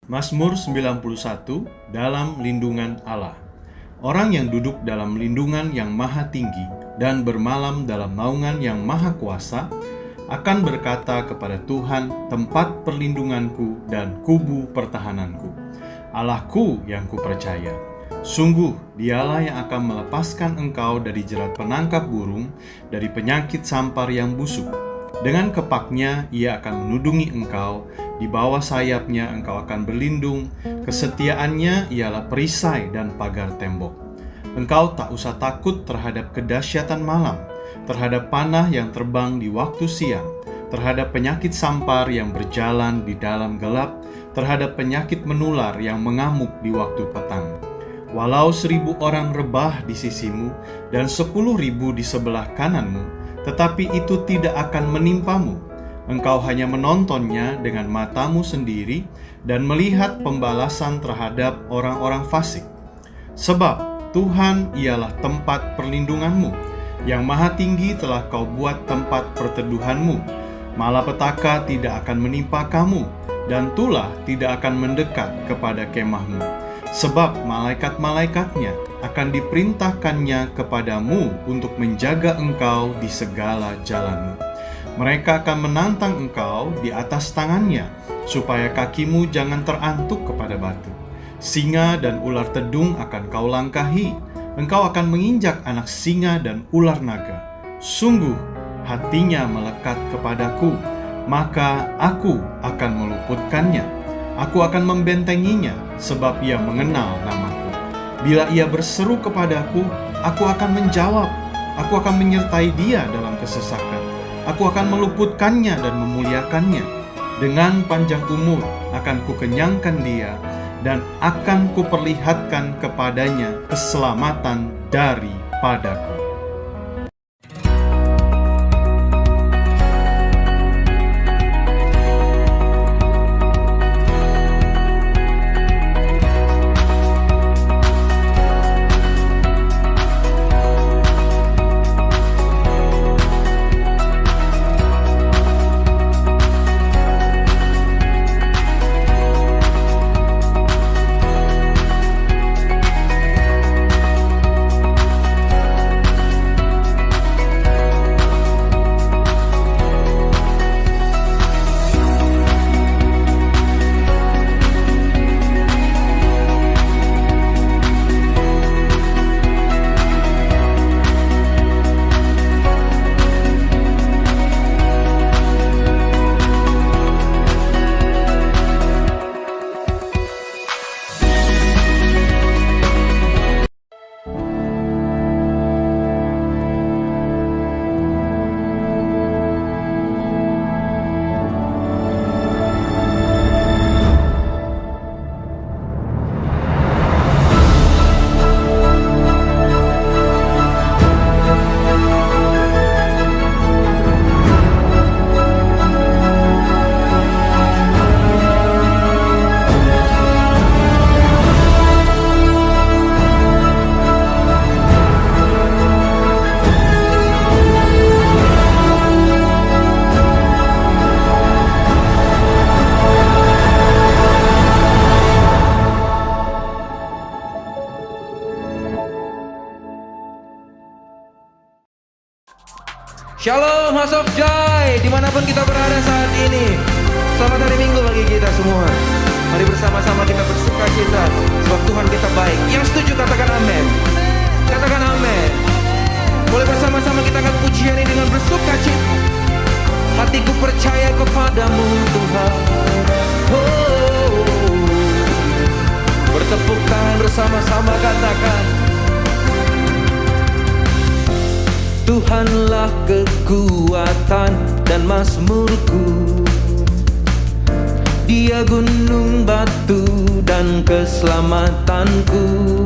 Mazmur 91, dalam lindungan Allah. Orang yang duduk dalam lindungan yang maha tinggi dan bermalam dalam naungan yang maha kuasa akan berkata kepada Tuhan, tempat perlindunganku dan kubu pertahananku, Allahku yang kupercaya. Sungguh dialah yang akan melepaskan engkau dari jerat penangkap burung, dari penyakit sampar yang busuk. Dengan kepaknya ia akan menudungi engkau, di bawah sayapnya engkau akan berlindung, kesetiaannya ialah perisai dan pagar tembok. Engkau tak usah takut terhadap kedahsyatan malam, terhadap panah yang terbang di waktu siang, terhadap penyakit sampar yang berjalan di dalam gelap, terhadap penyakit menular yang mengamuk di waktu petang. Walau 1.000 orang rebah di sisimu dan 10.000 di sebelah kananmu, tetapi itu tidak akan menimpamu. Engkau hanya menontonnya dengan matamu sendiri dan melihat pembalasan terhadap orang-orang fasik. Sebab Tuhan ialah tempat perlindunganmu, yang maha tinggi telah kau buat tempat perteduhanmu. Malapetaka tidak akan menimpa kamu, dan tulah tidak akan mendekat kepada kemahmu. Sebab malaikat-malaikatnya akan diperintahkannya kepadamu untuk menjaga engkau di segala jalanmu. Mereka akan menantang engkau di atas tangannya, supaya kakimu jangan terantuk kepada batu. Singa dan ular tedung akan kau langkahi. Engkau akan menginjak anak singa dan ular naga. Sungguh hatinya melekat kepadaku, maka aku akan meluputkannya. Aku akan membentenginya, sebab ia mengenal namaku. Bila ia berseru kepadaku, aku akan menjawab. Aku akan menyertai dia dalam kesesakan. Aku akan meluputkannya dan memuliakannya. Dengan panjang umur akan kukenyangkan dia, dan akan kuperlihatkan kepadanya keselamatan daripadaku. Shalom House of Joy, dimanapun kita berada saat ini. Selamat hari Minggu bagi kita semua. Mari bersama-sama kita bersuka cita, sebab Tuhan kita baik. Yang setuju katakan amin. Katakan amin. Boleh bersama-sama kita akan pujian ini dengan bersuka cita. Hatiku percaya kepadamu Tuhan. Bertepuk tangan bersama-sama katakan, Tuhanlah kekuatan dan mazmurku. Dia gunung batu dan keselamatanku.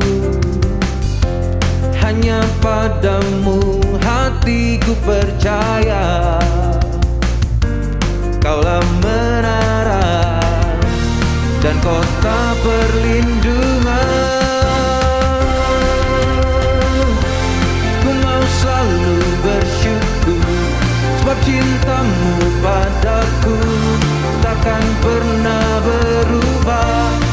Hanya padamu hatiku percaya. Kaulah menara dan kota perlindungan. Selalu bersyukur, sebab cintamu padaku takkan pernah berubah.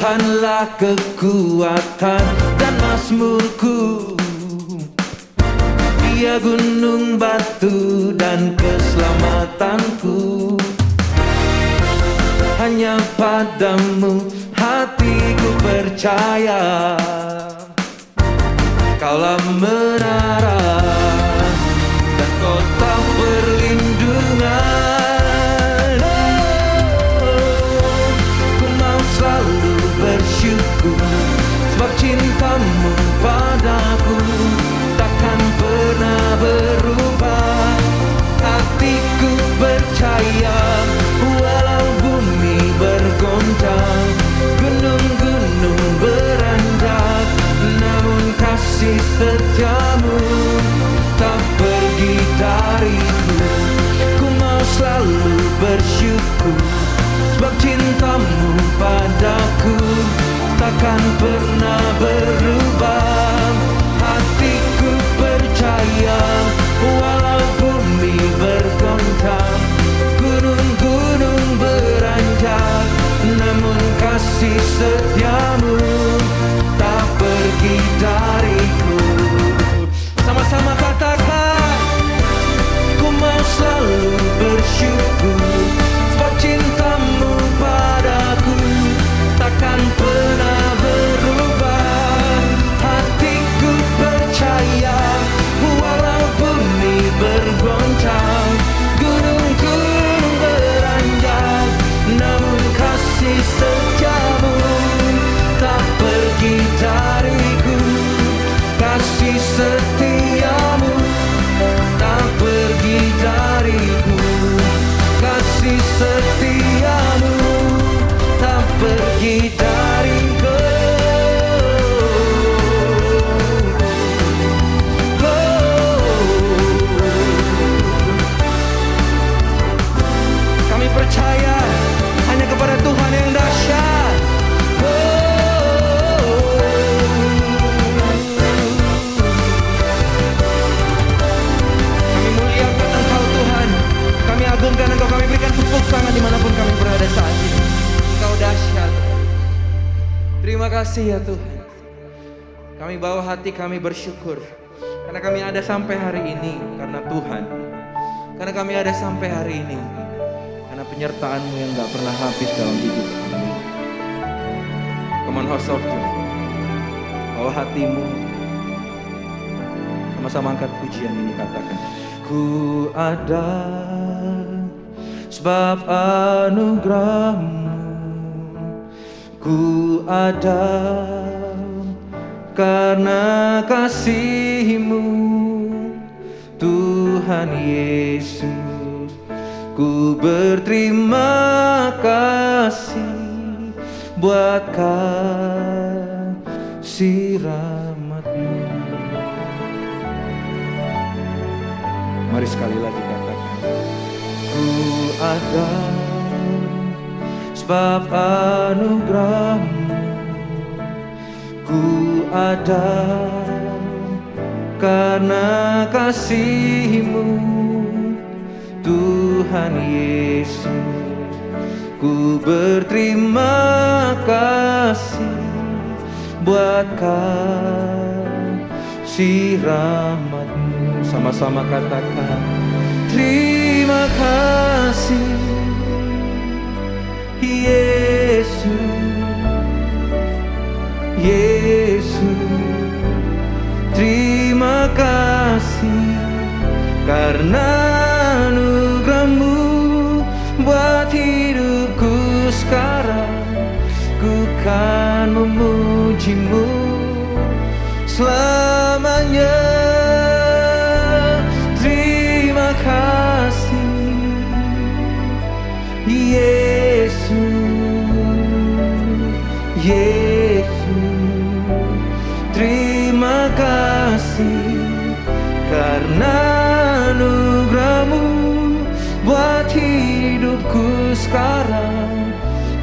Tuhanlah kekuatan dan mazmurku. Dia gunung batu dan keselamatanku. Hanya padamu hatiku percaya. Kaulah menara dan kota perlindungan. Ku mau selalu bersyukur, sebab cintamu padaku takkan pernah berubah. Hatiku percaya, walau bumi bergoncang, gunung-gunung beranjak, namun kasih setiamu tak pergi dariku. Ku mau selalu bersyukur, sebab cintamu padaku takkan pernah berubah. Hatiku percaya, walau bumi bergoncang, gunung-gunung beranjak, namun kasih setiamu tak pergi dariku. Sama-sama katakan, ku mau selalu bersyukur, sebab cintamu padaku takkan pernah berubah. Hatiku percaya, walau bumi bergoncang, gunung-gunung beranjak, namun kasih setiamu tak pergi dariku. Kasih setiamu tak pergi dariku. Kasih setiamu tak pergi dariku. Kami percaya hanya kepada Tuhan yang dahsyat. Kami muliakan Engkau Tuhan, kami agungkan Engkau, kami berikan tepuk tangan dimanapun kami berada saat ini. Engkau dahsyat. Terima kasih ya Tuhan. Kami bawa hati kami bersyukur, karena kami ada sampai hari ini karena Tuhan. Karena kami ada sampai hari ini karena penyertaan-Mu yang gak pernah habis dalam hidup kami. Come on, house of joy, bawa hatimu. Sama-sama angkat pujian ini, katakan: Ku ada sebab anugerah-Mu. Ku ada karena kasih-Mu, Tuhan Yesus. Ku berterima kasih buat kasih rahmat-Mu. Mari sekali lagi katakan: Ku ada sebab anugerah-Mu. Ku ada karena kasih-Mu, Tuhan Yesus. Ku berterima kasih buat kasih rahmat-Mu. Sama-sama katakan: terima kasih Yesus, Yesus. Terima kasih karena anugerah-Mu buat hidupku sekarang. Ku kan memuji-Mu selamanya. Terima kasih Yesus, Yesus. Terima kasih karena anugerah-Mu buat hidupku sekarang.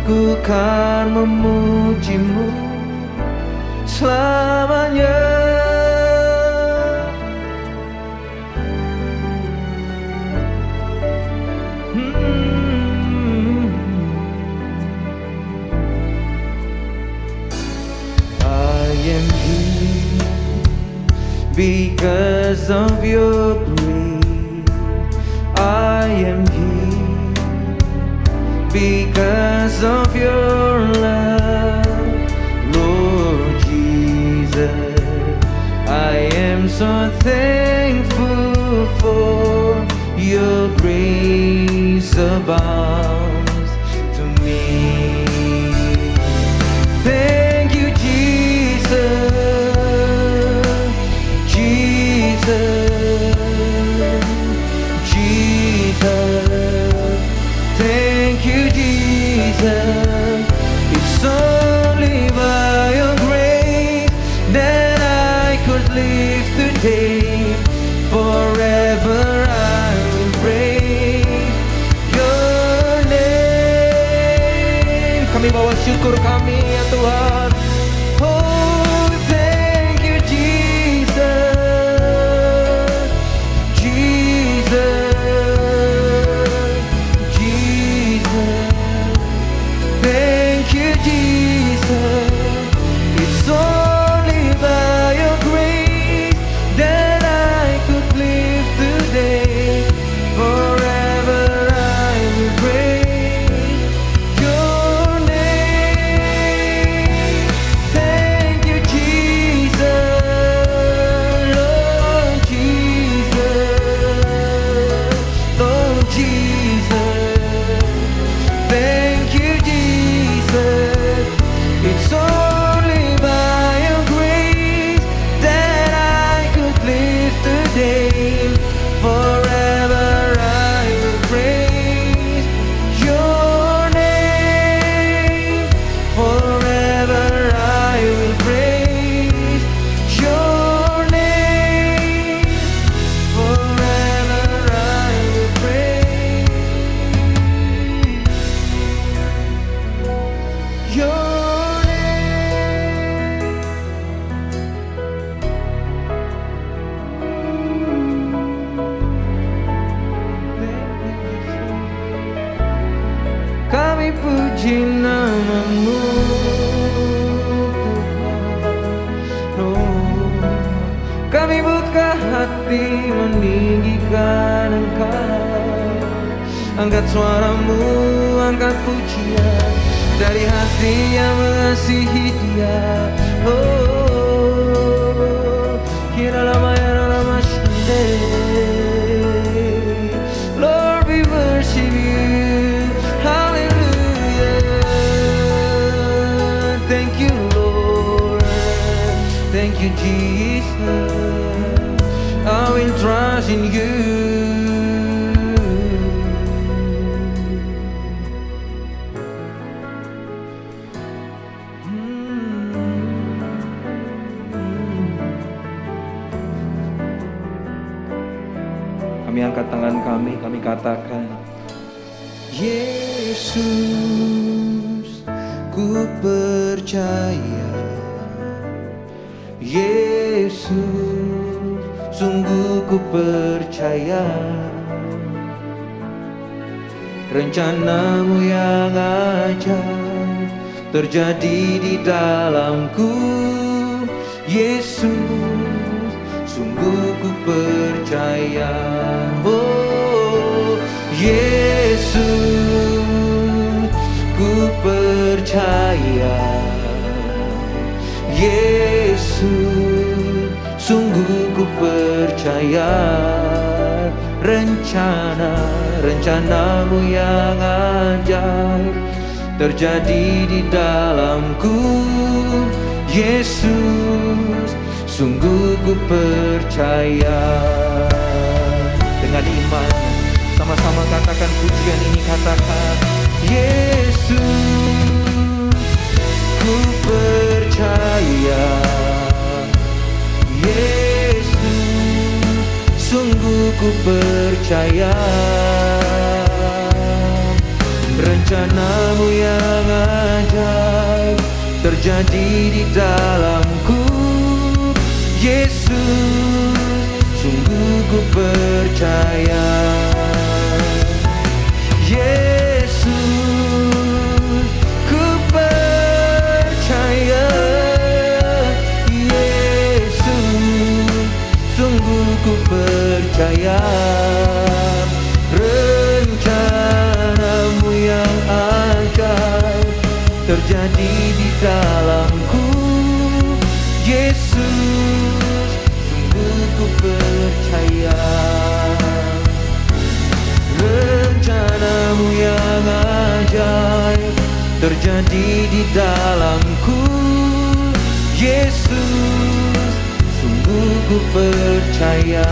Ku kan memuji-Mu selamanya. Because of your grace, I am here. Because of your love, Lord Jesus, I am so thankful for your grace abounds to me. Thank you, Jesus. Thank you, Jesus. It's only by your grace that I could live today. Forever I will praise your name. Kami bawa syukur kami ya Tuhan. Oh, thank you, Jesus. Jesus. Thank you, Jesus. It's only by your grace that I could live today. Forever I will praise your name. Thank you, Jesus. Lord Jesus. Lord Jesus. Thank you, Jesus. It's only by your grace that I could live today. Forever I will praise your name. Forever I will praise your name. Forever I will praise your name. Kami puji namamu, Tuhan. Oh, kami buka hati meninggikan Engkau. Angkat suaramu, angkat pujian dari hati yang mengasihi Dia. Oh, kira lama ya lama Lord, we worship you. Hallelujah. Thank you, Lord. Thank you, Jesus. I will trust in you. Kami angkat tangan kami katakan, Yesus, ku percaya. Yesus, sungguh ku percaya. Rencanamu yang ajaib terjadi di dalamku. Yesus, sungguh ku percaya. Oh, Yesus, ku percaya. Yesus, sungguh ku percaya. Rencanamu yang ajaib terjadi di dalamku. Yesus, sungguh ku percaya. Dengan iman, sama-sama katakan pujian ini, katakan, Yesus, ku percaya. Yesus, sungguh ku percaya. Rencanamu yang ajaib terjadi di dalamku. Yesus, sungguh ku percaya. Yesus, ku percaya. Yesus, terjadi di dalamku. Yesus, sungguh ku percaya rencanamu yang ajaib terjadi di dalamku. Yesus, sungguh ku percaya.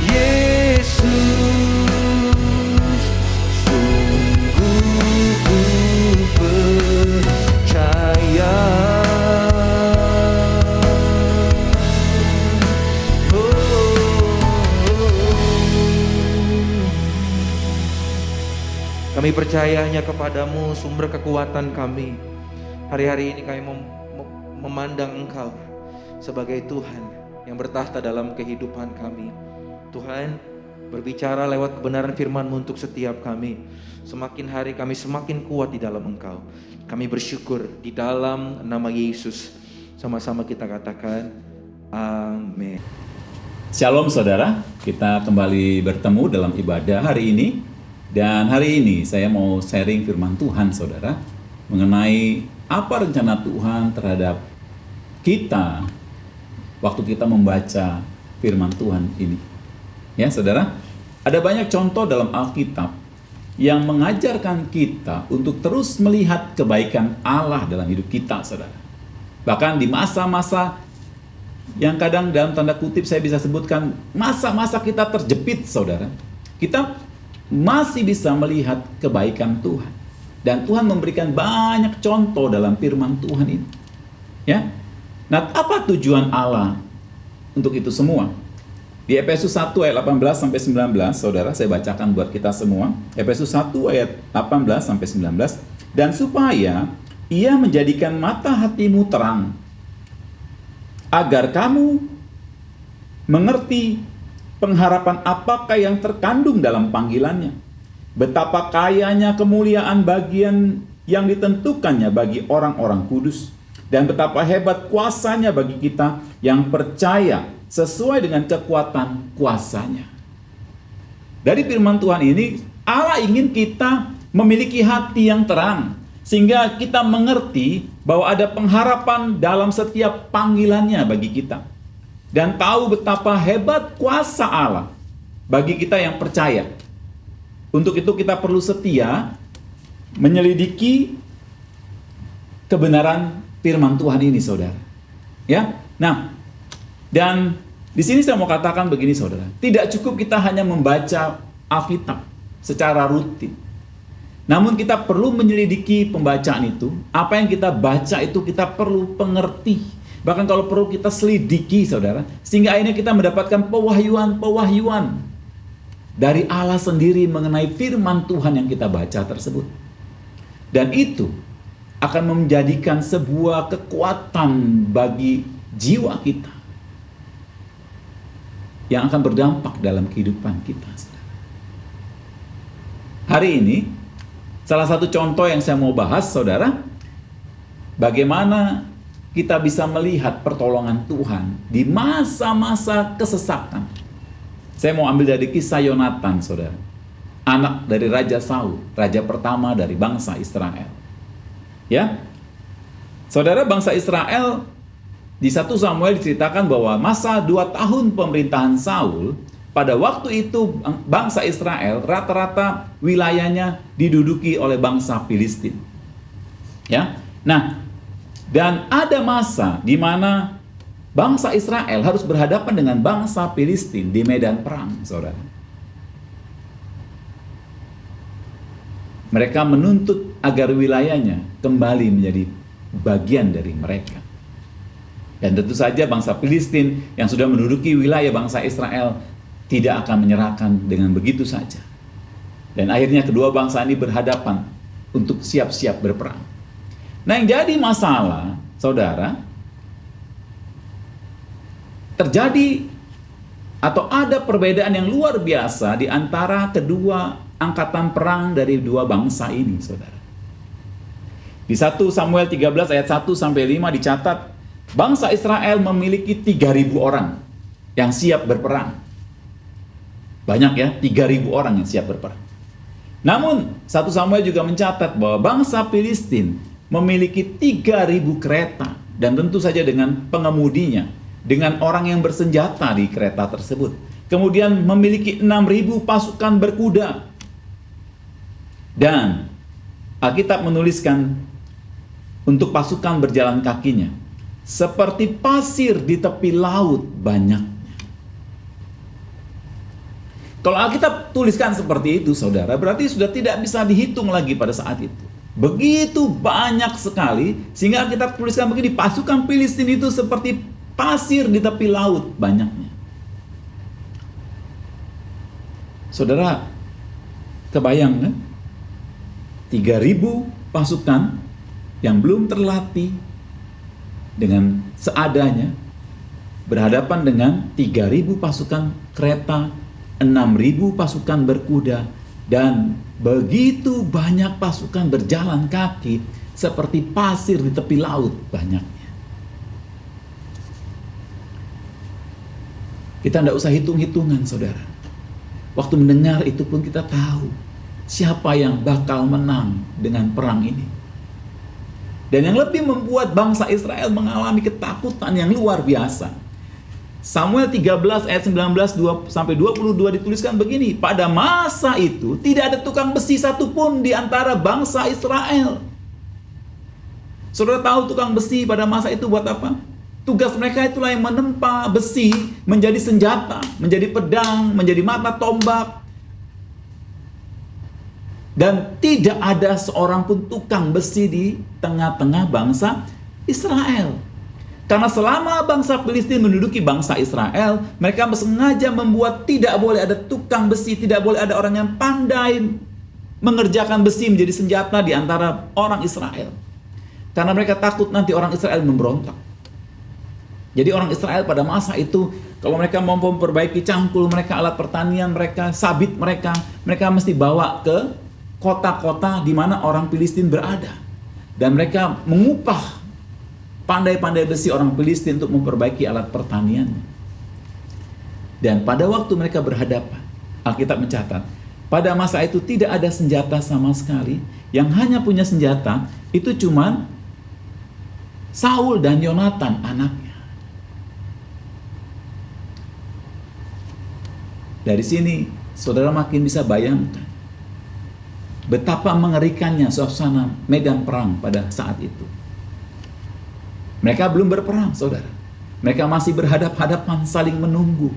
Yesus, sungguh ku percaya. Kami percaya hanya kepadamu sumber kekuatan kami. Hari-hari ini kami memandang Engkau sebagai Tuhan yang bertahta dalam kehidupan kami. Tuhan, berbicara lewat kebenaran firman-Mu untuk setiap kami. Semakin hari kami semakin kuat di dalam Engkau. Kami bersyukur di dalam nama Yesus. Sama-sama kita katakan amin. Shalom saudara, kita kembali bertemu dalam ibadah hari ini. Dan hari ini saya mau sharing firman Tuhan saudara, mengenai apa rencana Tuhan terhadap kita waktu kita membaca firman Tuhan ini. Ya saudara, ada banyak contoh dalam Alkitab yang mengajarkan kita untuk terus melihat kebaikan Allah dalam hidup kita saudara. Bahkan di masa-masa yang kadang dalam tanda kutip saya bisa sebutkan masa-masa kita terjepit saudara, kita masih bisa melihat kebaikan Tuhan. Dan Tuhan memberikan banyak contoh dalam firman Tuhan ini. Ya. Nah, apa tujuan Allah untuk itu semua? Di Efesus 1 ayat 18 sampai 19, saudara, saya bacakan buat kita semua. Efesus 1 ayat 18 sampai 19, dan supaya Ia menjadikan mata hatimu terang, agar kamu mengerti pengharapan apakah yang terkandung dalam panggilannya, betapa kayanya kemuliaan bagian yang ditentukannya bagi orang-orang kudus, dan betapa hebat kuasanya bagi kita yang percaya sesuai dengan kekuatan kuasanya. Dari firman Tuhan ini, Allah ingin kita memiliki hati yang terang, sehingga kita mengerti bahwa ada pengharapan dalam setiap panggilannya bagi kita. Dan tahu betapa hebat kuasa Allah bagi kita yang percaya. Untuk itu kita perlu setia menyelidiki kebenaran firman Tuhan ini, saudara. Ya, nah, dan di sini saya mau katakan begini, saudara. Tidak cukup kita hanya membaca Alkitab secara rutin. Namun kita perlu menyelidiki pembacaan itu. Apa yang kita baca itu kita perlu pengerti. Bahkan kalau perlu kita selidiki, saudara, sehingga akhirnya kita mendapatkan pewahyuan dari Allah sendiri mengenai firman Tuhan yang kita baca tersebut. Dan itu akan menjadikan sebuah kekuatan bagi jiwa kita yang akan berdampak dalam kehidupan kita, saudara. Hari ini, salah satu contoh yang saya mau bahas, saudara, bagaimana kita bisa melihat pertolongan Tuhan di masa-masa kesesakan. Saya mau ambil dari kisah Yonatan, saudara. Anak dari Raja Saul, raja pertama dari bangsa Israel. Ya, saudara, bangsa Israel di 1 Samuel diceritakan bahwa masa 2 tahun pemerintahan Saul, pada waktu itu bangsa Israel rata-rata wilayahnya diduduki oleh bangsa Filistin. Ya, nah, dan ada masa di mana bangsa Israel harus berhadapan dengan bangsa Filistin di medan perang, saudara. Mereka menuntut agar wilayahnya kembali menjadi bagian dari mereka. Dan tentu saja bangsa Filistin yang sudah menduduki wilayah bangsa Israel tidak akan menyerahkan dengan begitu saja. Dan akhirnya kedua bangsa ini berhadapan untuk siap-siap berperang. Nah, yang jadi masalah, saudara, terjadi atau ada perbedaan yang luar biasa di antara kedua angkatan perang dari dua bangsa ini, saudara. Di 1 Samuel 13 ayat 1 sampai 5 dicatat, bangsa Israel memiliki 3.000 orang yang siap berperang. Banyak ya, 3.000 orang yang siap berperang. Namun 1 Samuel juga mencatat bahwa bangsa Filistin memiliki 3.000 kereta, dan tentu saja dengan pengemudinya, dengan orang yang bersenjata di kereta tersebut. Kemudian memiliki 6.000 pasukan berkuda. Dan Alkitab menuliskan untuk pasukan berjalan kakinya, seperti pasir di tepi laut banyaknya. Kalau Alkitab tuliskan seperti itu, saudara, berarti sudah tidak bisa dihitung lagi pada saat itu. Begitu banyak sekali, sehingga Alkitab tuliskan begini, pasukan Filistin itu seperti pasir di tepi laut banyaknya. Saudara, kebayang kan? 3.000 pasukan yang belum terlatih dengan seadanya berhadapan dengan 3.000 pasukan kereta, 6.000 pasukan berkuda, dan begitu banyak pasukan berjalan kaki seperti pasir di tepi laut banyaknya. Kita tidak usah hitung-hitungan, saudara. Waktu mendengar itu pun kita tahu siapa yang bakal menang dengan perang ini. Dan yang lebih membuat bangsa Israel mengalami ketakutan yang luar biasa, Samuel 13 ayat 19-22 dituliskan begini, pada masa itu tidak ada tukang besi satupun di antara bangsa Israel. Saudara tahu tukang besi pada masa itu buat apa? Tugas mereka itulah yang menempa besi menjadi senjata, menjadi pedang, menjadi mata tombak. Dan tidak ada seorang pun tukang besi di tengah-tengah bangsa Israel. Karena selama bangsa Filistin menduduki bangsa Israel, mereka sengaja membuat tidak boleh ada tukang besi, tidak boleh ada orang yang pandai mengerjakan besi menjadi senjata di antara orang Israel. Karena mereka takut nanti orang Israel memberontak. Jadi orang Israel pada masa itu, kalau mereka mau memperbaiki cangkul mereka, alat pertanian mereka, sabit mereka mesti bawa ke kota-kota di mana orang Filistin berada. Dan mereka mengupah pandai-pandai besi orang Filistin untuk memperbaiki alat pertaniannya. Dan pada waktu mereka berhadapan, Alkitab mencatat, pada masa itu tidak ada senjata sama sekali. Yang hanya punya senjata itu cuma Saul dan Yonatan anaknya. Dari sini saudara makin bisa bayangkan betapa mengerikannya suasana medan perang pada saat itu. Mereka belum berperang, saudara. Mereka masih berhadap-hadapan saling menunggu.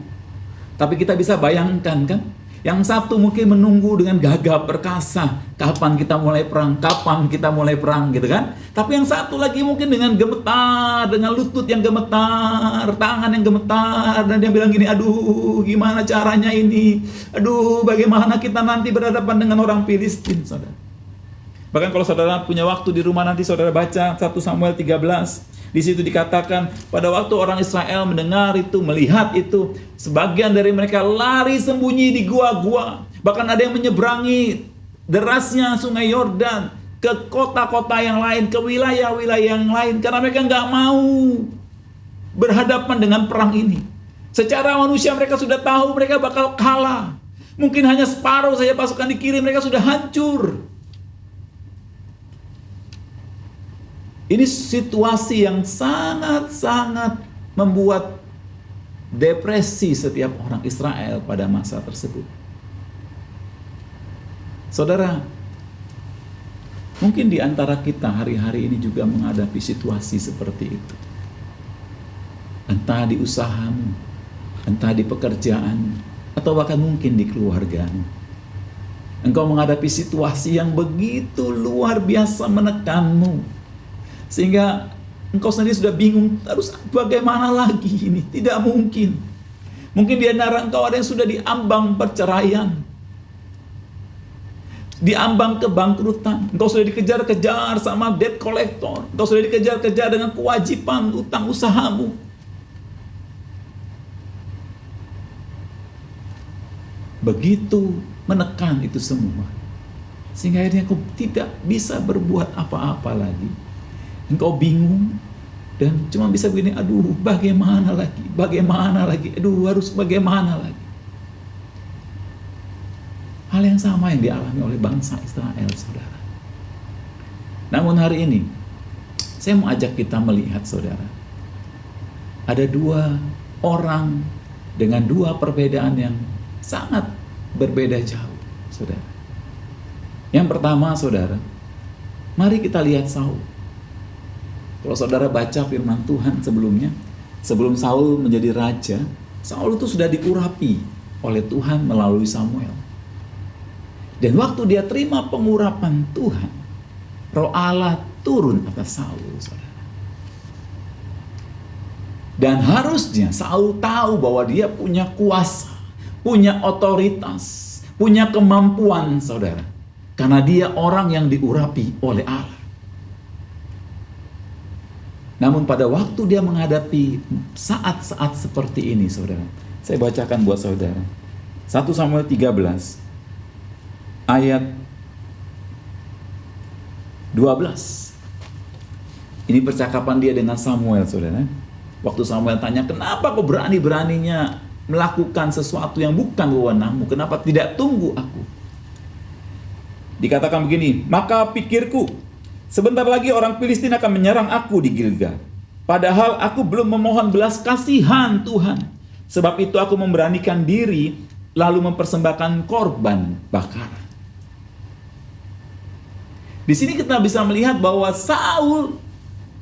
Tapi kita bisa bayangkan kan, yang satu mungkin menunggu dengan gagah perkasa, kapan kita mulai perang, kapan kita mulai perang gitu kan. Tapi yang satu lagi mungkin dengan gemetar, dengan lutut yang gemetar, tangan yang gemetar, dan dia bilang gini, aduh gimana caranya ini, aduh bagaimana kita nanti berhadapan dengan orang Filistin, saudara. Bahkan kalau saudara punya waktu di rumah nanti saudara baca 1 Samuel 13. Di situ dikatakan pada waktu orang Israel mendengar itu, melihat itu, sebagian dari mereka lari sembunyi di gua-gua. Bahkan ada yang menyeberangi derasnya sungai Yordan ke kota-kota yang lain, ke wilayah-wilayah yang lain, karena mereka nggak mau berhadapan dengan perang ini. Secara manusia mereka sudah tahu mereka bakal kalah. Mungkin hanya separuh saja pasukan dikirim, mereka sudah hancur. Ini situasi yang sangat-sangat membuat depresi setiap orang Israel pada masa tersebut. Saudara, mungkin di antara kita hari-hari ini juga menghadapi situasi seperti itu. Entah di usahamu, entah di pekerjaan, atau bahkan mungkin di keluargamu. Engkau menghadapi situasi yang begitu luar biasa menekanmu, sehingga engkau sendiri sudah bingung, harus bagaimana lagi ini? Tidak mungkin. Mungkin di antara engkau ada yang sudah diambang perceraian, diambang kebangkrutan. Engkau sudah dikejar-kejar sama debt collector. Engkau sudah dikejar-kejar dengan kewajiban utang usahamu. Begitu menekan itu semua, sehingga akhirnya engkau tidak bisa berbuat apa-apa lagi. Engkau bingung dan cuma bisa begini, aduh bagaimana lagi, aduh harus bagaimana lagi. Hal yang sama yang dialami oleh bangsa Israel, saudara. Namun hari ini, saya mau ajak kita melihat, saudara. Ada dua orang dengan dua perbedaan yang sangat berbeda jauh, saudara. Yang pertama, saudara, mari kita lihat Saul. Kalau saudara baca firman Tuhan sebelumnya, sebelum Saul menjadi raja, Saul itu sudah diurapi oleh Tuhan melalui Samuel. Dan waktu dia terima pengurapan Tuhan, Roh Allah turun atas Saul, saudara. Dan harusnya Saul tahu bahwa dia punya kuasa, punya otoritas, punya kemampuan, saudara. Karena dia orang yang diurapi oleh Allah. Namun pada waktu dia menghadapi saat-saat seperti ini, saudara. Saya bacakan buat saudara. 1 Samuel 13 ayat 12. Ini percakapan dia dengan Samuel, saudara. Waktu Samuel tanya, kenapa kau berani-beraninya melakukan sesuatu yang bukan wewenangmu? Kenapa tidak tunggu aku? Dikatakan begini, maka pikirku, sebentar lagi orang Filistin akan menyerang aku di Gilgal. Padahal aku belum memohon belas kasihan Tuhan. Sebab itu aku memberanikan diri lalu mempersembahkan korban bakaran. Di sini kita bisa melihat bahwa Saul,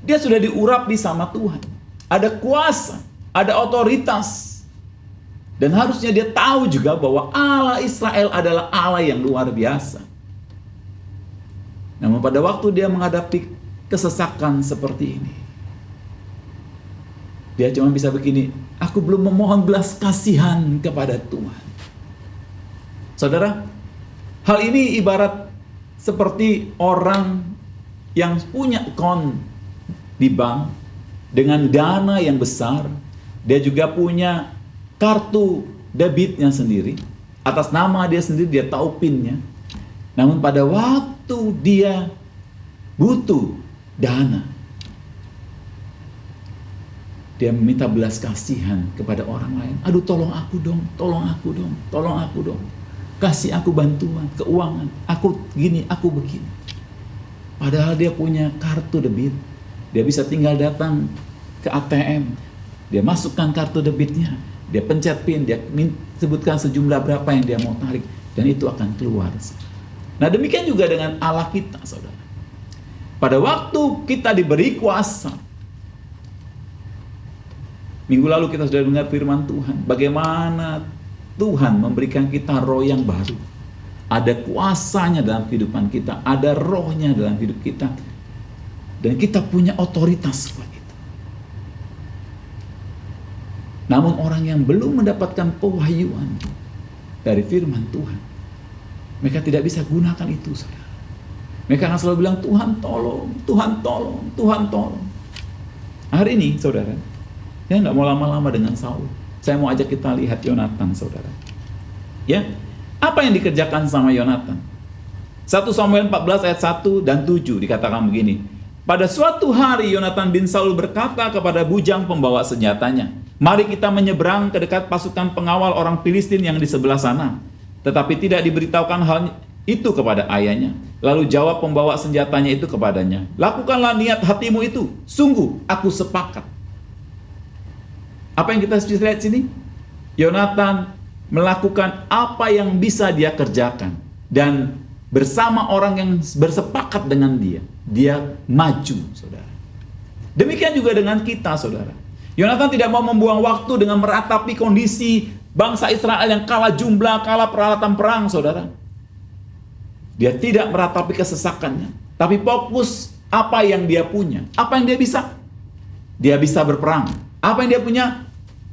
dia sudah diurapi sama Tuhan. Ada kuasa, ada otoritas. Dan harusnya dia tahu juga bahwa Allah Israel adalah Allah yang luar biasa. Namun pada waktu dia menghadapi kesesakan seperti ini, dia cuma bisa begini, aku belum memohon belas kasihan kepada Tuhan. Saudara, hal ini ibarat seperti orang yang punya akun di bank dengan dana yang besar. Dia juga punya kartu debitnya sendiri, atas nama dia sendiri, dia tahu PIN-nya. Namun pada waktu dia butuh dana, dia meminta belas kasihan kepada orang lain. Aduh, tolong aku dong, tolong aku dong, tolong aku dong. Kasih aku bantuan, keuangan. Aku gini, aku begini. Padahal dia punya kartu debit. Dia bisa tinggal datang ke ATM. Dia masukkan kartu debitnya. Dia pencet PIN, dia sebutkan sejumlah berapa yang dia mau tarik. Dan itu akan keluar. Nah, demikian juga dengan Allah kita, saudara. Pada waktu kita diberi kuasa, minggu lalu kita sudah dengar firman Tuhan, bagaimana Tuhan memberikan kita roh yang baru. Ada kuasanya dalam kehidupan kita, ada rohnya dalam hidup kita. Dan kita punya otoritas buat itu. Namun orang yang belum mendapatkan pewahyuan dari firman Tuhan, mereka tidak bisa gunakan itu, saudara. Mereka akan selalu bilang, Tuhan tolong, Tuhan tolong, Tuhan tolong. Hari ini, saudara, saya nggak mau lama-lama dengan Saul. Saya mau ajak kita lihat Yonatan, saudara. Ya, apa yang dikerjakan sama Yonatan? 1 Samuel 14 ayat 1 dan 7 dikatakan begini. Pada suatu hari Yonatan bin Saul berkata kepada bujang pembawa senjatanya, mari kita menyeberang ke dekat pasukan pengawal orang Filistin yang di sebelah sana. Tetapi tidak diberitahukan hal itu kepada ayahnya. Lalu jawab pembawa senjatanya itu kepadanya, lakukanlah niat hatimu itu, sungguh aku sepakat. Apa yang kita bisa lihat sini? Yonatan melakukan apa yang bisa dia kerjakan. Dan bersama orang yang bersepakat dengan dia, dia maju, saudara. Demikian juga dengan kita, saudara. Yonatan tidak mau membuang waktu dengan meratapi kondisi bangsa Israel yang kalah jumlah, kalah peralatan perang, saudara. Dia tidak meratapi kesesakannya, tapi fokus apa yang dia punya. Apa yang dia bisa? Dia bisa berperang. Apa yang dia punya?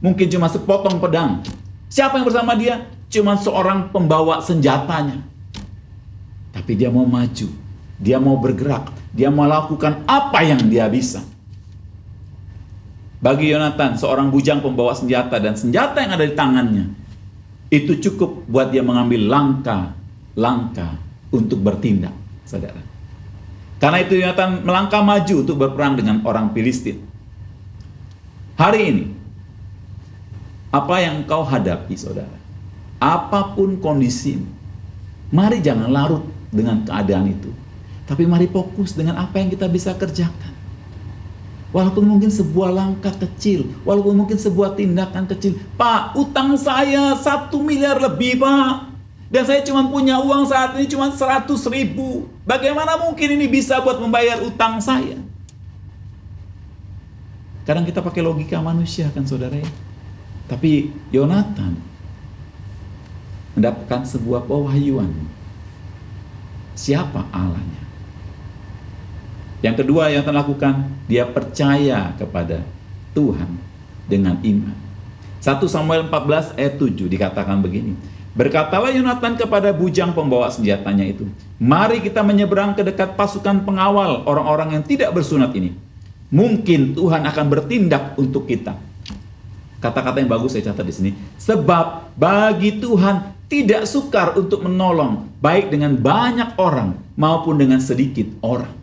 Mungkin cuma sepotong pedang. Siapa yang bersama dia? Cuma seorang pembawa senjatanya. Tapi dia mau maju. Dia mau bergerak. Dia mau lakukan apa yang dia bisa. Bagi Yonatan, seorang bujang pembawa senjata dan senjata yang ada di tangannya, itu cukup buat dia mengambil langkah untuk bertindak, saudara. Karena itu Yonatan melangkah maju untuk berperang dengan orang Filistin. Hari ini, apa yang kau hadapi, saudara? Apapun kondisimu, Mari jangan larut dengan keadaan itu. Tapi mari fokus dengan apa yang kita bisa kerjakan. Walaupun mungkin sebuah langkah kecil, walaupun mungkin sebuah tindakan kecil. Pak, utang saya 1 miliar lebih, Pak. Dan saya cuma punya uang saat ini cuma 100.000. Bagaimana mungkin ini bisa buat membayar utang saya? Kadang kita pakai logika manusia kan saudara ya. Tapi Yonatan mendapatkan sebuah pewahyuan. Siapa Allahnya? Yang kedua yang Yonatan lakukan, dia percaya kepada Tuhan dengan iman. 1 Samuel 14 ayat 7 dikatakan begini. Berkatalah Yonatan kepada bujang pembawa senjatanya itu, mari kita menyeberang ke dekat pasukan pengawal orang-orang yang tidak bersunat ini. Mungkin Tuhan akan bertindak untuk kita. Kata-kata yang bagus saya catat di sini. Sebab bagi Tuhan tidak sukar untuk menolong, baik dengan banyak orang maupun dengan sedikit orang.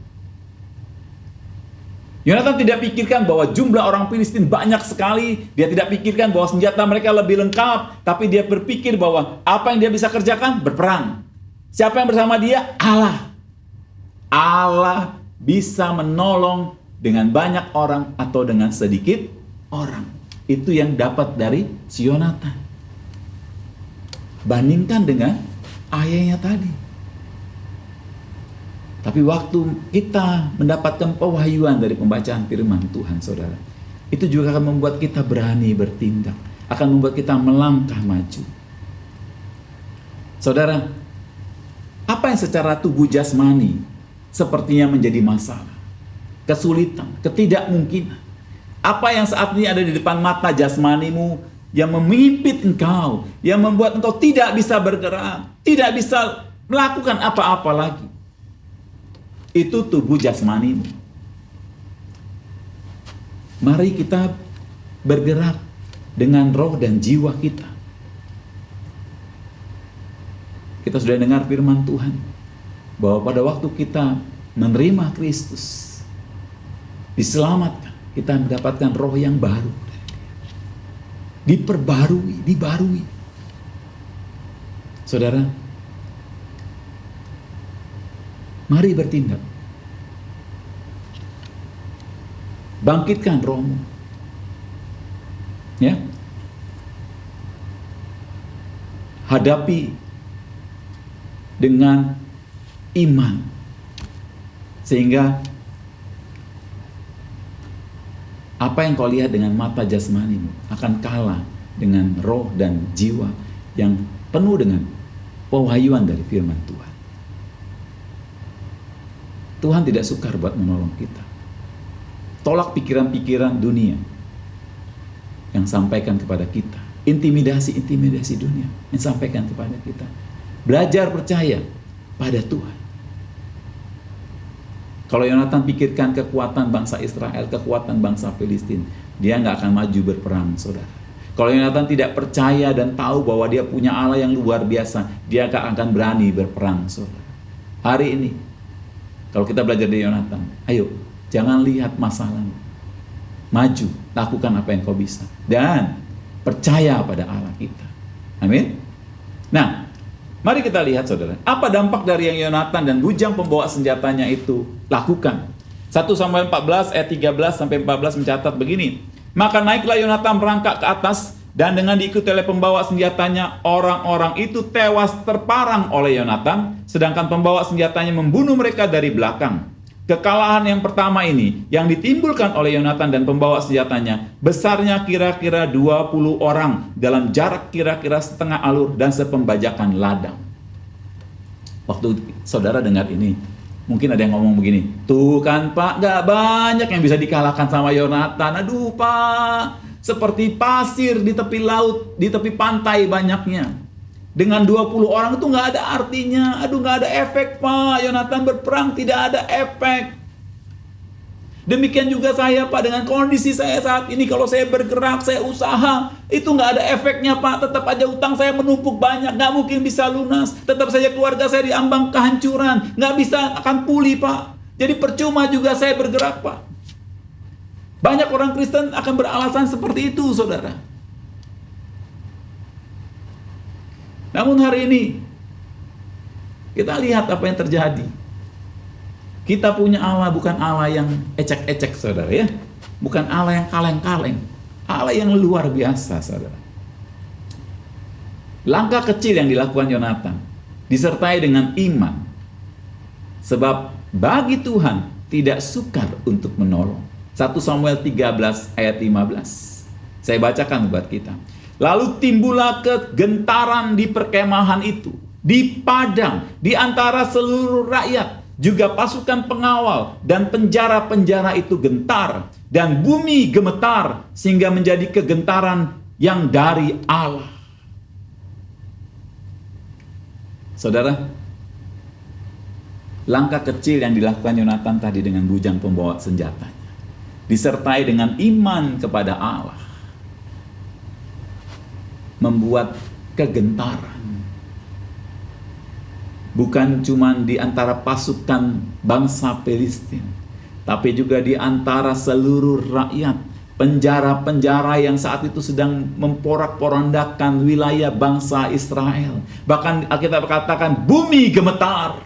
Yonatan tidak pikirkan bahwa jumlah orang Filistin banyak sekali. Dia tidak pikirkan bahwa senjata mereka lebih lengkap. Tapi dia berpikir bahwa apa yang dia bisa kerjakan? Berperang. Siapa yang bersama dia? Allah. Allah bisa menolong dengan banyak orang atau dengan sedikit orang. Itu yang dapat dari si Yonatan. Bandingkan dengan ayahnya tadi. Tapi waktu kita mendapatkan pewahyuan dari pembacaan firman Tuhan, saudara, itu juga akan membuat kita berani bertindak, akan membuat kita melangkah maju. Saudara, apa yang secara tubuh jasmani sepertinya menjadi masalah, kesulitan, ketidakmungkinan? Apa yang saat ini ada di depan mata jasmanimu yang memimpit engkau, yang membuat engkau tidak bisa bergerak, tidak bisa melakukan apa-apa lagi? Itu tubuh jasmanimu. Mari kita bergerak dengan roh dan jiwa kita. Kita sudah dengar firman Tuhan bahwa pada waktu kita menerima Kristus, diselamatkan, kita mendapatkan roh yang baru, dibarui. Saudara, mari bertindak. Bangkitkan rohmu. Ya. Hadapi dengan iman. Sehingga apa yang kau lihat dengan mata jasmanimu akan kalah dengan roh dan jiwa yang penuh dengan pewahyuan dari firman Tuhan. Tuhan tidak sukar buat menolong kita. Tolak pikiran-pikiran dunia yang sampaikan kepada kita. Intimidasi dunia yang sampaikan kepada kita. Belajar percaya pada Tuhan. Kalau Yonatan pikirkan kekuatan bangsa Israel, kekuatan bangsa Filistin, dia nggak akan maju berperang, saudara. Kalau Yonatan tidak percaya dan tahu bahwa dia punya Allah yang luar biasa, dia nggak akan berani berperang, saudara. Hari ini, kalau kita belajar dari Yonatan, ayo, jangan lihat masalahmu. Maju, lakukan apa yang kau bisa. Dan percaya pada Allah kita. Amin. Nah, mari kita lihat saudara, apa dampak dari yang Yonatan dan bujang pembawa senjatanya itu lakukan. 1 Samuel 14 ayat 13 sampai 14 mencatat begini. Maka naiklah Yonatan merangkak ke atas, dan dengan diikuti oleh pembawa senjatanya, orang-orang itu tewas terparang oleh Yonatan, sedangkan pembawa senjatanya membunuh mereka dari belakang. Kekalahan yang pertama ini, yang ditimbulkan oleh Yonatan dan pembawa senjatanya, besarnya kira-kira 20 orang, dalam jarak kira-kira setengah alur dan sepembajakan ladang. Waktu saudara dengar ini, mungkin ada yang ngomong begini, tuh kan Pak, gak banyak yang bisa dikalahkan sama Yonatan. Aduh Pak, seperti pasir di tepi laut, di tepi pantai banyaknya. Dengan 20 orang itu gak ada artinya. Aduh gak ada efek Pak, Yonatan berperang tidak ada efek. Demikian juga saya Pak, dengan kondisi saya saat ini, kalau saya bergerak, saya usaha, itu gak ada efeknya Pak. Tetap aja utang saya menumpuk banyak, gak mungkin bisa lunas. Tetap saja keluarga saya diambang kehancuran, gak bisa akan pulih Pak. Jadi percuma juga saya bergerak Pak. Banyak orang Kristen akan beralasan seperti itu, saudara. Namun hari ini, Kita lihat apa yang terjadi. Kita punya Allah bukan Allah yang ecek-ecek, saudara ya. Bukan Allah yang kaleng-kaleng. Allah yang luar biasa, saudara. Langkah kecil yang dilakukan Yonatan disertai dengan iman. Sebab bagi Tuhan tidak sukar untuk menolong. 1 Samuel 13 ayat 15. Saya bacakan buat kita. Lalu timbullah kegentaran di perkemahan itu, di padang, di antara seluruh rakyat, juga pasukan pengawal dan penjara-penjara itu gentar, dan bumi gemetar, sehingga menjadi kegentaran yang dari Allah. Saudara, langkah kecil yang dilakukan Yonatan tadi dengan bujang pembawa senjatanya, disertai dengan iman kepada Allah, membuat kegentaran. Bukan cuma di antara pasukan bangsa Filistin, tapi juga di antara seluruh rakyat, penjara-penjara yang saat itu sedang memporak-porandakan wilayah bangsa Israel. Bahkan Alkitab katakan bumi gemetar,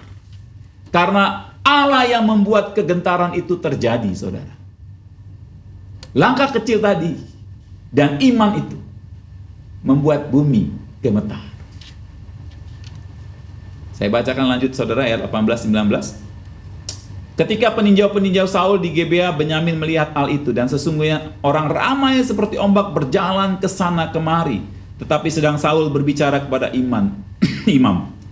karena Allah yang membuat kegentaran itu terjadi, saudara. Langkah kecil tadi dan iman itu membuat bumi gemetar. Saya bacakan lanjut, saudara, ayat 18-19. Ketika peninjau-peninjau Saul di Gebea Benyamin melihat hal itu, dan sesungguhnya orang ramai seperti ombak berjalan ke sana kemari, tetapi sedang Saul berbicara kepada imam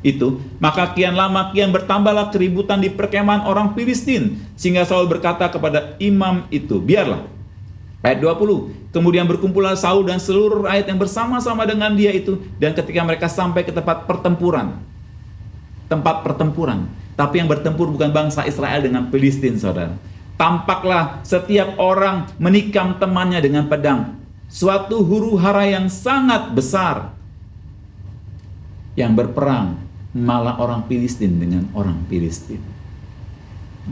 itu, maka kian lama kian bertambahlah keributan di perkemahan orang Filistin, sehingga Saul berkata kepada imam itu, biarlah. Ayat 20, kemudian berkumpullah Saul dan seluruh rakyat yang bersama-sama dengan dia itu, dan ketika mereka sampai ke tempat pertempuran, tapi yang bertempur bukan bangsa Israel dengan Filistin, saudara. Tampaklah setiap orang menikam temannya dengan pedang, suatu huru-hara yang sangat besar. Yang berperang malah orang Filistin dengan orang Filistin.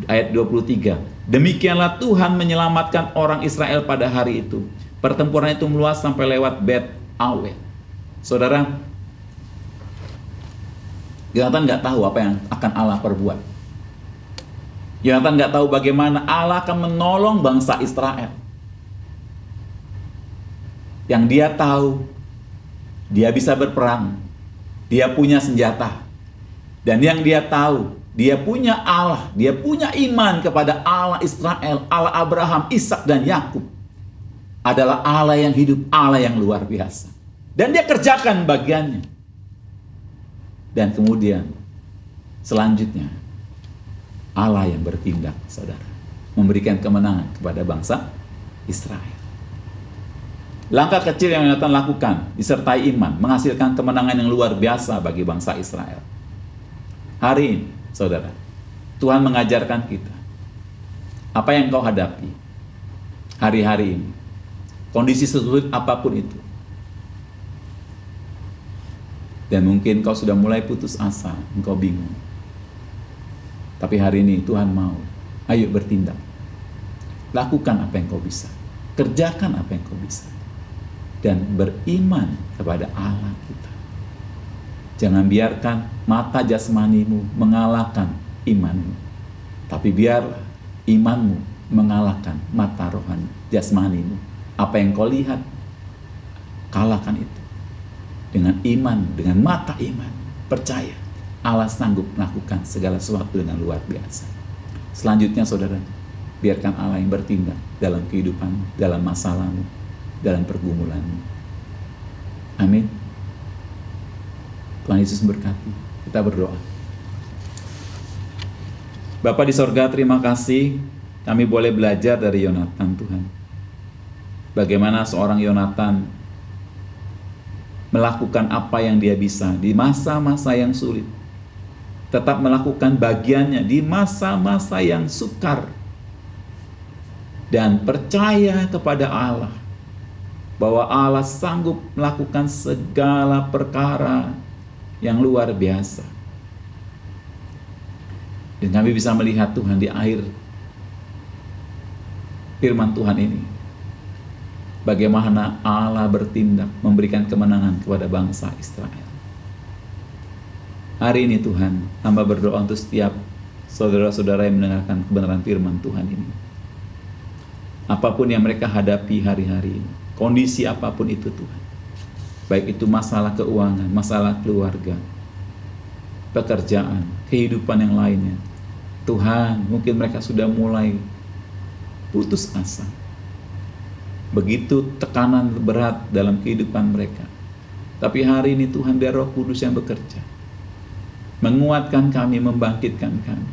Ayat 23, demikianlah Tuhan menyelamatkan orang Israel pada hari itu. Pertempuran itu meluas sampai lewat Bet Awen. Saudara, Yonatan nggak tahu apa yang akan Allah perbuat. Yonatan nggak tahu bagaimana Allah akan menolong bangsa Israel. Yang dia tahu, dia bisa berperang, dia punya senjata. Dan yang dia tahu, dia punya Allah, dia punya iman kepada Allah Israel, Allah Abraham, Ishak dan Yakub. Adalah Allah yang hidup, Allah yang luar biasa. Dan dia kerjakan bagiannya. Dan kemudian selanjutnya Allah yang bertindak, saudara, memberikan kemenangan kepada bangsa Israel. Langkah kecil yang Yonatan lakukan disertai iman menghasilkan kemenangan yang luar biasa bagi bangsa Israel. Hari ini, saudara, Tuhan mengajarkan kita apa yang kau hadapi hari-hari ini, kondisi sesulit apapun itu. Dan mungkin kau sudah mulai putus asa, engkau bingung. Tapi hari ini Tuhan mau, ayo bertindak. Lakukan apa yang kau bisa. Kerjakan apa yang kau bisa. Dan beriman kepada Allah kita. Jangan biarkan mata jasmanimu mengalahkan imanmu. Tapi biarlah imanmu mengalahkan mata rohani jasmanimu. Apa yang kau lihat, kalahkan itu. Dengan iman, dengan mata iman, percaya Allah sanggup melakukan segala sesuatu dengan luar biasa. Selanjutnya, saudara, biarkan Allah yang bertindak dalam kehidupanmu, dalam masalahmu, dalam pergumulanmu. Amin. Tuhan Yesus berkati. Kita berdoa. Bapa di sorga, terima kasih kami boleh belajar dari Yonatan, Tuhan. Bagaimana seorang Yonatan melakukan apa yang dia bisa di masa-masa yang sulit, tetap melakukan bagiannya di masa-masa yang sukar, dan percaya kepada Allah bahwa Allah sanggup melakukan segala perkara yang luar biasa. Dan kami bisa melihat, Tuhan, di akhir firman Tuhan ini, bagaimana Allah bertindak memberikan kemenangan kepada bangsa Israel. Hari ini Tuhan, hamba berdoa untuk setiap saudara-saudara yang mendengarkan kebenaran firman Tuhan ini. Apapun yang mereka hadapi hari-hari ini, kondisi apapun itu Tuhan. Baik itu masalah keuangan, masalah keluarga, pekerjaan, kehidupan yang lainnya. Tuhan, mungkin mereka sudah mulai putus asa. Begitu tekanan berat dalam kehidupan mereka. Tapi hari ini Tuhan, biar Roh Kudus yang bekerja, menguatkan kami, membangkitkan kami,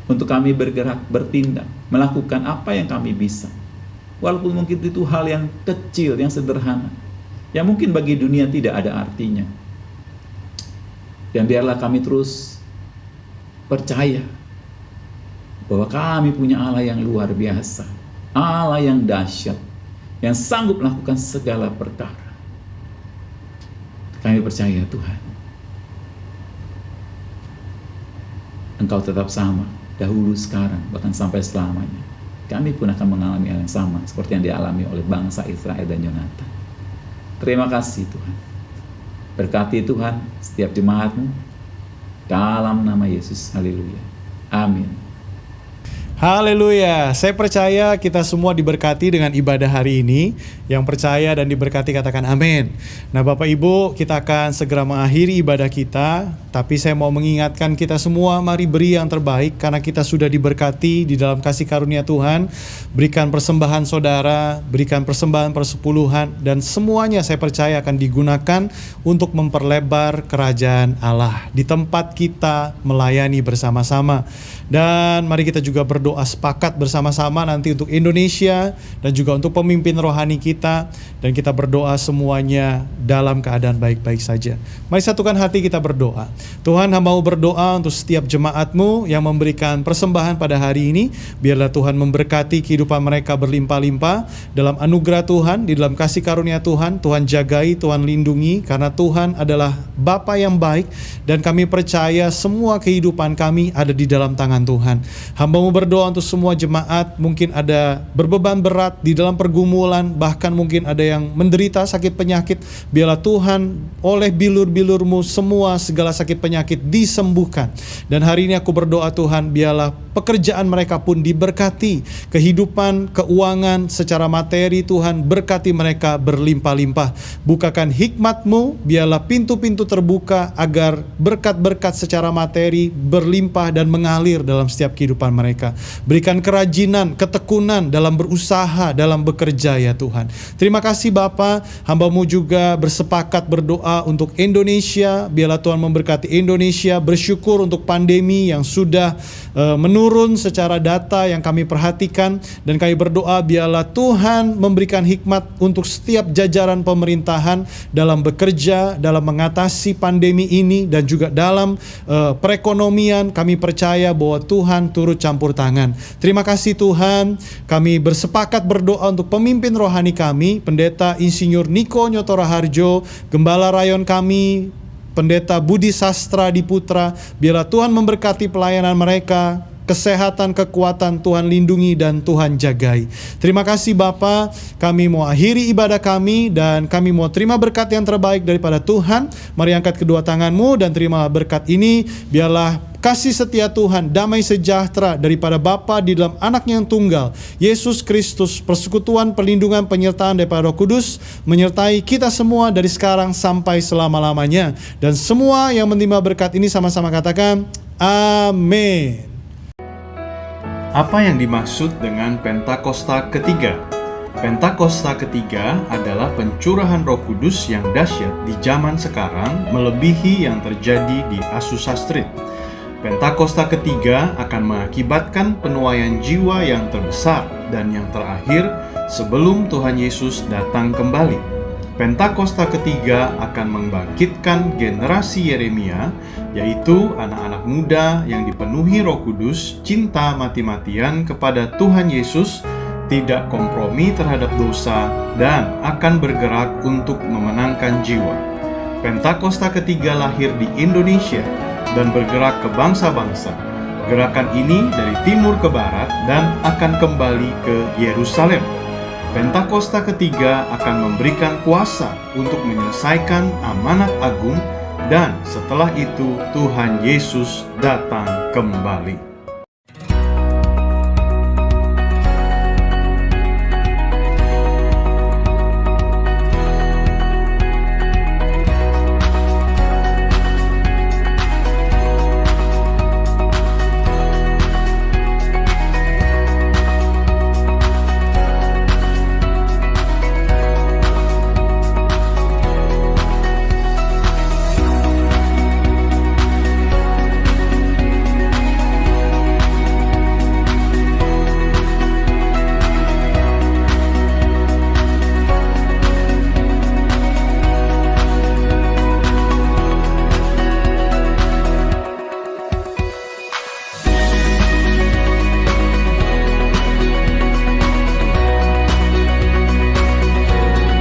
untuk kami bergerak, bertindak, melakukan apa yang kami bisa. Walaupun mungkin itu hal yang kecil, yang sederhana, yang mungkin bagi dunia tidak ada artinya. Dan biarlah kami terus percaya bahwa kami punya Allah yang luar biasa, Allah yang dahsyat, yang sanggup melakukan segala perkara. Kami percaya Tuhan, Engkau tetap sama, dahulu, sekarang, bahkan sampai selamanya. Kami pun akan mengalami hal yang sama seperti yang dialami oleh bangsa Israel dan Yonatan. Terima kasih Tuhan. Berkati Tuhan setiap jemaat-Mu dalam nama Yesus. Haleluya. Amin. Haleluya, saya percaya kita semua diberkati dengan ibadah hari ini. Yang percaya dan diberkati katakan amin. Nah Bapak Ibu, kita akan segera mengakhiri ibadah kita. Tapi saya mau mengingatkan kita semua, mari beri yang terbaik karena kita sudah diberkati di dalam kasih karunia Tuhan. Berikan persembahan saudara, berikan persembahan persepuluhan, dan semuanya saya percaya akan digunakan untuk memperlebar kerajaan Allah di tempat kita melayani bersama-sama. Dan mari kita juga berdoa sepakat bersama-sama nanti untuk Indonesia dan juga untuk pemimpin rohani kita, dan kita berdoa semuanya dalam keadaan baik-baik saja. Mari satukan hati kita berdoa. Tuhan, hamba mau berdoa untuk setiap jemaat-Mu yang memberikan persembahan pada hari ini. Biarlah Tuhan memberkati kehidupan mereka berlimpah-limpah dalam anugerah Tuhan, di dalam kasih karunia Tuhan. Tuhan jagai, Tuhan lindungi, karena Tuhan adalah Bapa yang baik, dan kami percaya semua kehidupan kami ada di dalam tangan Tuhan. Hamba mau berdoa untuk semua jemaat, mungkin ada berbeban berat di dalam pergumulan, bahkan mungkin ada yang menderita sakit penyakit. Biarlah Tuhan oleh bilur-bilur-Mu semua segala sakit penyakit disembuhkan. Dan hari ini aku berdoa Tuhan, biarlah pekerjaan mereka pun diberkati, kehidupan, keuangan, secara materi Tuhan berkati mereka berlimpah-limpah. Bukakan hikmat-Mu, biarlah pintu-pintu terbuka agar berkat-berkat secara materi berlimpah dan mengalir dalam setiap kehidupan mereka. Berikan kerajinan, ketekunan dalam berusaha, dalam bekerja ya Tuhan. Terima kasih Bapa, hamba-Mu juga bersepakat berdoa untuk Indonesia. Biarlah Tuhan memberkati Indonesia, bersyukur untuk pandemi yang sudah menurun secara data yang kami perhatikan, dan kami berdoa biarlah Tuhan memberikan hikmat untuk setiap jajaran pemerintahan dalam bekerja, dalam mengatasi pandemi ini, dan juga dalam perekonomian. Kami percaya bahwa Tuhan turut campur tangan. Terima kasih Tuhan, kami bersepakat berdoa untuk pemimpin rohani kami, Pendeta Insinyur Niko Nyoto Raharjo, Gembala Rayon kami, Pendeta Budi Sastra Diputra. Biarlah Tuhan memberkati pelayanan mereka, kesehatan, kekuatan Tuhan lindungi dan Tuhan jagai. Terima kasih Bapa, kami mau akhiri ibadah kami dan kami mau terima berkat yang terbaik daripada Tuhan. Mari angkat kedua tanganmu dan terimalah berkat ini. Biarlah kasih setia Tuhan, damai sejahtera daripada Bapa di dalam Anaknya yang tunggal, Yesus Kristus, persekutuan, perlindungan, penyertaan daripada Roh Kudus menyertai kita semua dari sekarang sampai selama-lamanya. Dan semua yang menerima berkat ini sama-sama katakan amin. Apa yang dimaksud dengan Pentakosta ketiga? Pentakosta ketiga adalah pencurahan Roh Kudus yang dahsyat di zaman sekarang, melebihi yang terjadi di Azusa Street. Pentakosta ketiga akan mengakibatkan penuaian jiwa yang terbesar dan yang terakhir sebelum Tuhan Yesus datang kembali. Pentakosta ketiga akan membangkitkan generasi Yeremia, yaitu anak-anak muda yang dipenuhi Roh Kudus, cinta mati-matian kepada Tuhan Yesus, tidak kompromi terhadap dosa, dan akan bergerak untuk memenangkan jiwa. Pentakosta ketiga lahir di Indonesia dan bergerak ke bangsa-bangsa. Gerakan ini dari timur ke barat dan akan kembali ke Yerusalem. Pentakosta ketiga akan memberikan kuasa untuk menyelesaikan amanat agung dan setelah itu Tuhan Yesus datang kembali.